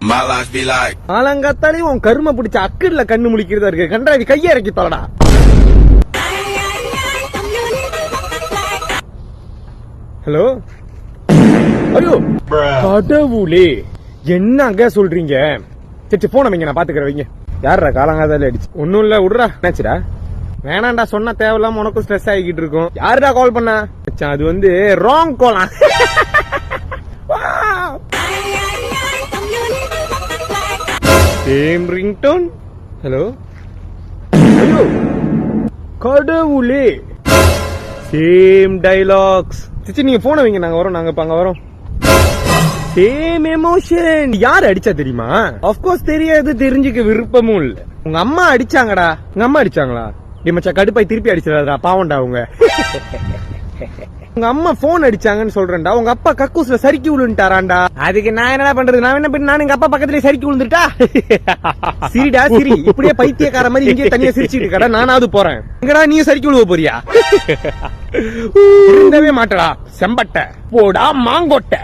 My life be like ஆலங்காத்தாலே உன் கரும பிடிச்ச அக்கட்ல கண்ணு முழிக்கிறதா இருக்கு. கண்டாவி கைய இறக்கி தொலைடா. ஹலோ, ஐயோ கடவுளே, என்னங்க சொல்றீங்க? சரி போன வைங்க, நான் பாத்துக்கிறேன் வைங்க. யாரா காலங்காதால அடிச்சு? ஒன்னும் இல்ல விடுறா. என்னாச்சுடா? வேணாண்டா, சொன்னா தேவையில்லாம உனக்கும் ஸ்ட்ரெஸ் ஆகிக்கிட்டு இருக்கும். யாருடா கால் பண்ணா? அது வந்து ராங் காலா. Same ringtone. ஹலோ, ஐயோ கடவுளே, சேம் டைலாக்ஸ். சிச்சி நீங்க போன வைங்க, நாங்க வரோம். நாங்க அங்க வரோம். Same emotion. யார் அடிச்சா தெரியுமா? ஆஃப்கோர்ஸ் தெரியாது, தெரிஞ்சுக்க விருப்பமும் இல்ல. உங்க அம்மா அடிச்சாங்கடா. உங்க அம்மா அடிச்சாங்களா? மச்சா கடுப்பாய் திருப்பி அடிச்சிடாதா, பாவண்டா அவங்க. உங்க அம்மா போன் அடிச்சாங்கன்னு சொல்றேன்டா. உங்க அப்பா கக்கூஸ்ல சறுக்கி விழுந்துட்டாராண்டா. அதுக்கு நான் என்ன பண்றது? நான் என்ன பண்ண? நான் எங்க அப்பா பக்கத்துல சறுக்கி விழுந்துட்டா. சிரிடா சிரி, இப்படியே பைத்தியக்கார மாதிரி இங்கே தனியா சிரிச்சுட்டு கடா. நானாவது போறேன். எங்கடா நீ சறுக்கி விழுவ போறியா? இருந்தவே மாட்டடா செம்பட்ட போடா மாங்கொட்ட.